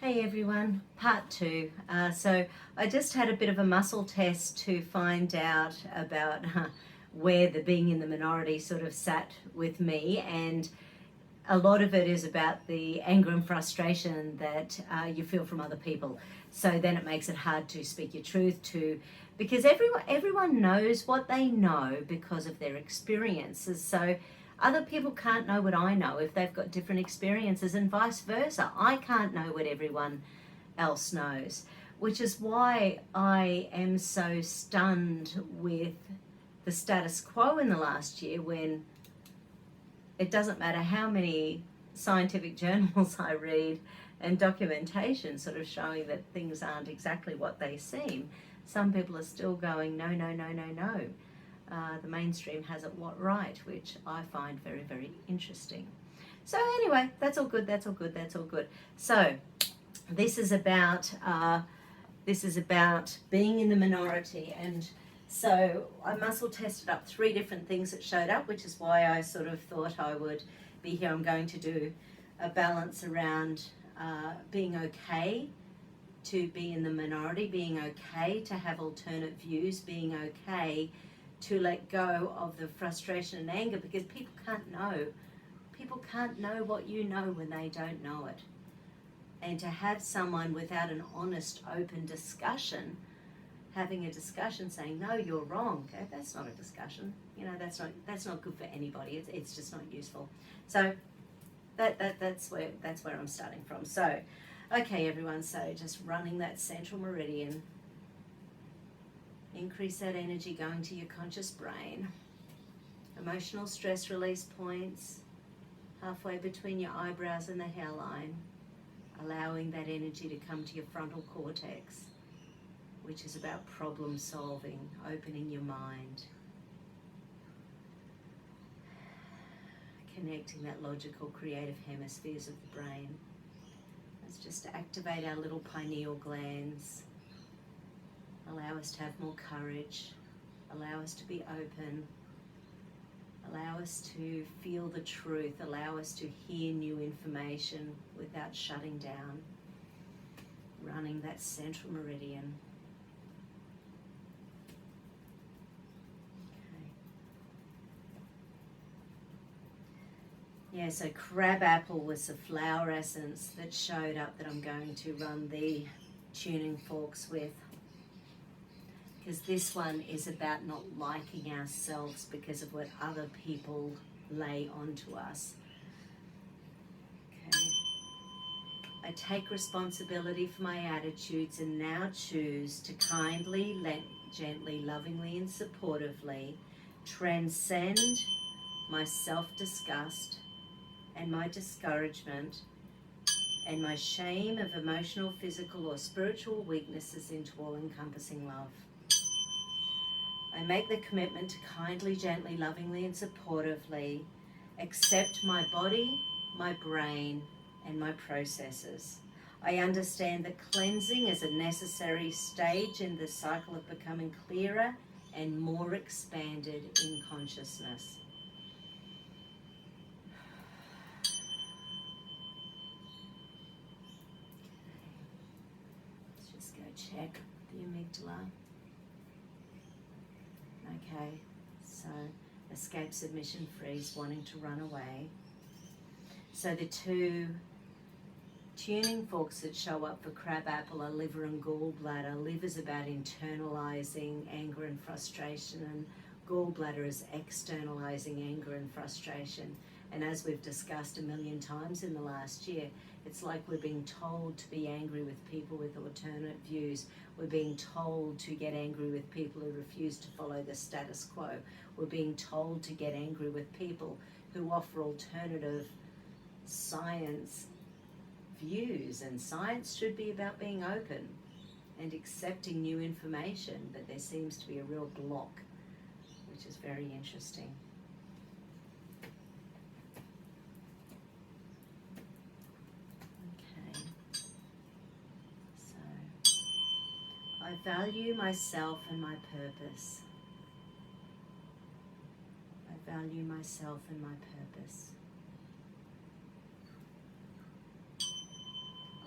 Hey everyone, part two. So I just had a bit of a muscle test to find out about where the being in the minority sort of sat with me, and a lot of it is about the anger and frustration that you feel from other people. So then it makes it hard to speak your truth to, because everyone knows what they know because of their experiences. So other people can't know what I know if they've got different experiences, and vice versa. I can't know what everyone else knows, which is why I am so stunned with the status quo in the last year, when it doesn't matter how many scientific journals I read and documentation sort of showing that things aren't exactly what they seem. Some people are still going, no, no, no, no, no. The mainstream has it right, which I find very, very interesting. So anyway, that's all good, that's all good, that's all good. So this is about being in the minority, and so I muscle tested up 3 different things that showed up, which is why I sort of thought I would be here. I'm going to do a balance around being okay to be in the minority, being okay to have alternate views, being okay to let go of the frustration and anger, because people can't know. People can't know what you know when they don't know it. And to have someone without an honest, open discussion, having a discussion saying, no, you're wrong, okay, that's not a discussion. You know, that's not good for anybody. It's just not useful. So that's where I'm starting from. So, okay, everyone, so just running that central meridian, increase that energy going to your conscious brain. Emotional stress release points halfway between your eyebrows and the hairline, allowing that energy to come to your frontal cortex, which is about problem solving, opening your mind, connecting that logical, creative hemispheres of the brain. Let's just activate our little pineal glands, allow us to have more courage, allow us to be open, allow us to feel the truth, allow us to hear new information without shutting down. Running that central meridian. Okay. Yeah, so Crabapple was the flower essence that showed up that I'm going to run the tuning forks with. Because this one is about not liking ourselves because of what other people lay onto us. Okay. I take responsibility for my attitudes and now choose to kindly, gently, lovingly and supportively transcend my self-disgust and my discouragement and my shame of emotional, physical or spiritual weaknesses into all-encompassing love. I make the commitment to kindly, gently, lovingly and supportively accept my body, my brain and my processes. I understand that cleansing is a necessary stage in the cycle of becoming clearer and more expanded in consciousness. Let's just go check the amygdala. Okay, so escape, submission, freeze, wanting to run away. So the 2 tuning forks that show up for Crabapple are liver and gallbladder. Liver is about internalizing anger and frustration, and gallbladder is externalizing anger and frustration. And as we've discussed a million times in the last year, it's like we're being told to be angry with people with alternate views. We're being told to get angry with people who refuse to follow the status quo. We're being told to get angry with people who offer alternative science views, and science should be about being open and accepting new information, but there seems to be a real block, which is very interesting. Okay, so I value myself and my purpose. I value myself and my purpose.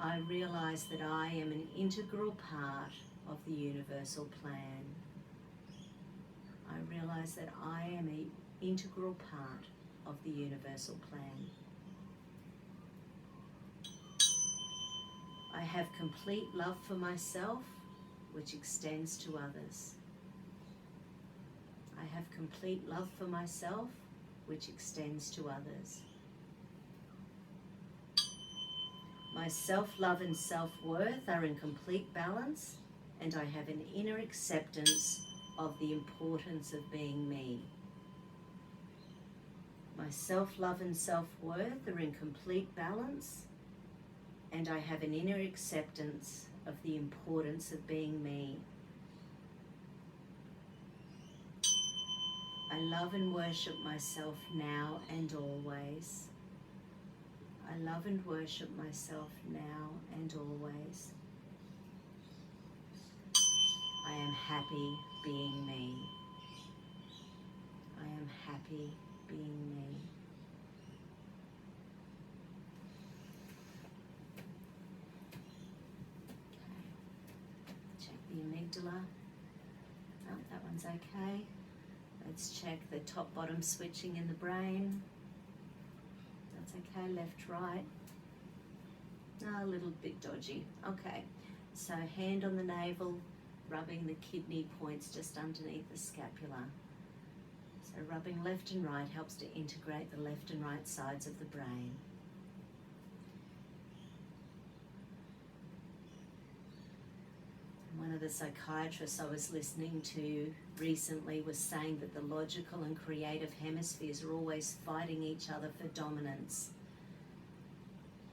I realize that I am an integral part of the universal plan. I realize that I am an integral part of the universal plan. I have complete love for myself, which extends to others. I have complete love for myself, which extends to others. My self-love and self-worth are in complete balance, and I have an inner acceptance of the importance of being me. My self-love and self-worth are in complete balance, and I have an inner acceptance of the importance of being me. I love and worship myself now and always. I love and worship myself now and always. I am happy being me. I am happy being me. Okay. Check the amygdala. Oh, that one's okay. Let's check the top-bottom switching in the brain. That's okay, left, right. Oh, a little bit dodgy. Okay, so hand on the navel, rubbing the kidney points just underneath the scapula. So rubbing left and right helps to integrate the left and right sides of the brain. One of the psychiatrists I was listening to recently was saying that the logical and creative hemispheres are always fighting each other for dominance.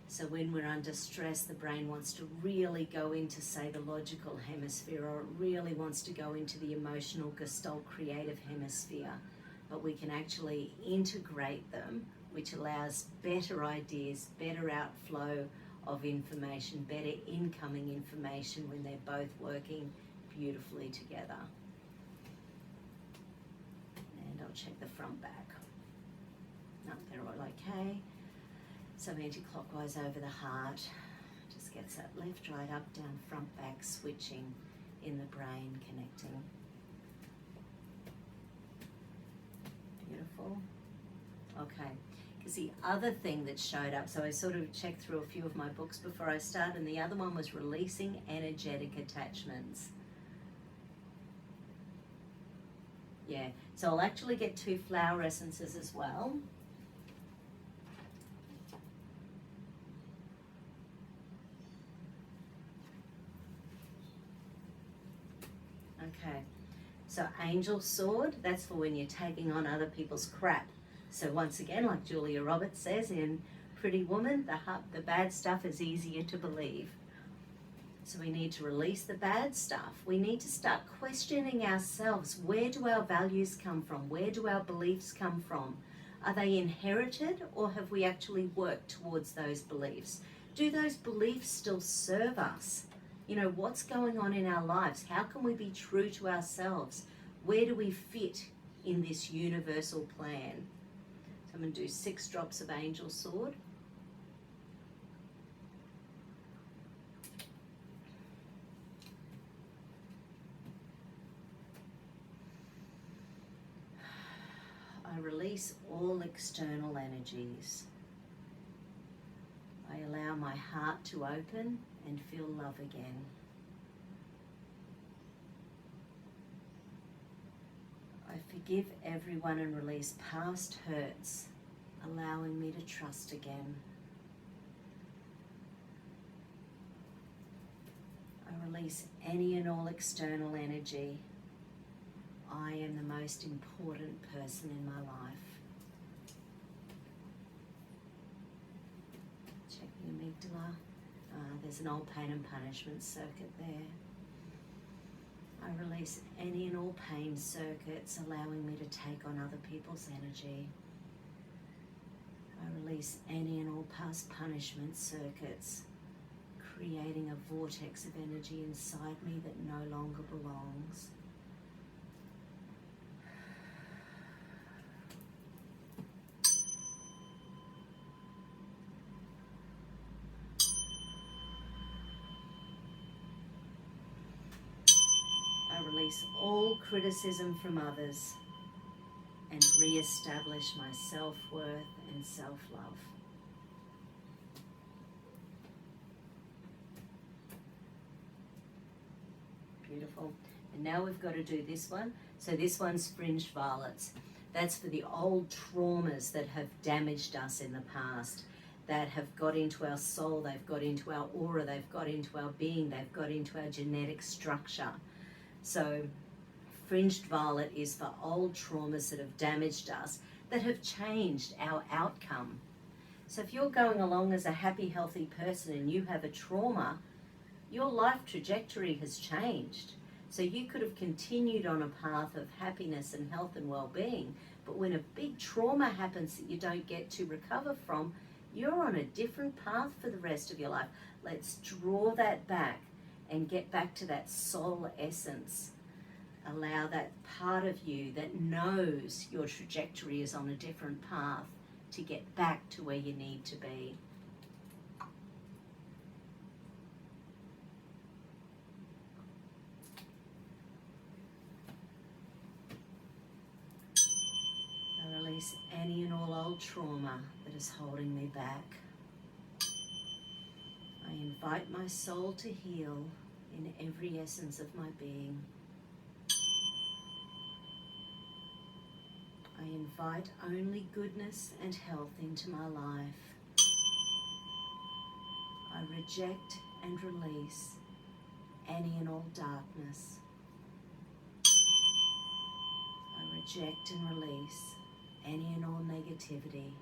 So when we're under stress, the brain wants to really go into, say, the logical hemisphere, or it really wants to go into the emotional, gestalt, creative hemisphere. But we can actually integrate them, which allows better ideas, better outflow of information, better incoming information when they're both working beautifully together. And I'll check the front back. No, they're all okay. So anti-clockwise over the heart, just gets that left, right, up, down, front, back, switching in the brain, connecting. Beautiful. Okay. Because the other thing that showed up, so I sort of checked through a few of my books before I started, and the other one was releasing energetic attachments. Yeah, so I'll actually get 2 flower essences as well. Okay, so angel sword, that's for when you're taking on other people's crap. So once again, like Julia Roberts says in Pretty Woman, the bad stuff is easier to believe. So we need to release the bad stuff. We need to start questioning ourselves. Where do our values come from? Where do our beliefs come from? Are they inherited, or have we actually worked towards those beliefs? Do those beliefs still serve us? You know, what's going on in our lives? How can we be true to ourselves? Where do we fit in this universal plan? So I'm going to do 6 drops of angel sword. I release all external energies. I allow my heart to open and feel love again. I forgive everyone and release past hurts, allowing me to trust again. I release any and all external energy. I am the most important person in my life. Check the amygdala. There's an old pain and punishment circuit there. I release any and all pain circuits, allowing me to take on other people's energy. I release any and all past punishment circuits, creating a vortex of energy inside me that no longer belongs. release all criticism from others and re-establish my self-worth and self-love. Beautiful. And now we've got to do this one. So this one's fringed violets. That's for the old traumas that have damaged us in the past, that have got into our soul, they've got into our aura, they've got into our being, they've got into our genetic structure. So fringed violet is for old traumas that have damaged us, that have changed our outcome. So if you're going along as a happy, healthy person and you have a trauma, your life trajectory has changed. So you could have continued on a path of happiness and health and well-being, but when a big trauma happens that you don't get to recover from, you're on a different path for the rest of your life. Let's draw that back and get back to that soul essence. Allow that part of you that knows your trajectory is on a different path to get back to where you need to be. I release any and all old trauma that is holding me back. I invite my soul to heal in every essence of my being. I invite only goodness and health into my life. I reject and release any and all darkness. I reject and release any and all negativity.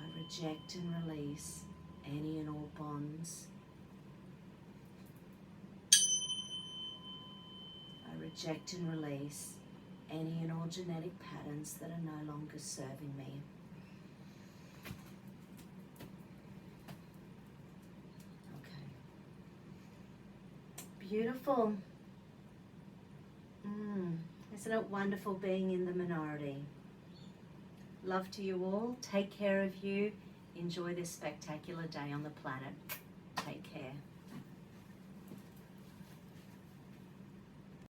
I reject and release any and all bonds. I reject and release any and all genetic patterns that are no longer serving me. Okay. Beautiful. Isn't it wonderful being in the minority? Love to you all. Take care of you. Enjoy this spectacular day on the planet. Take care.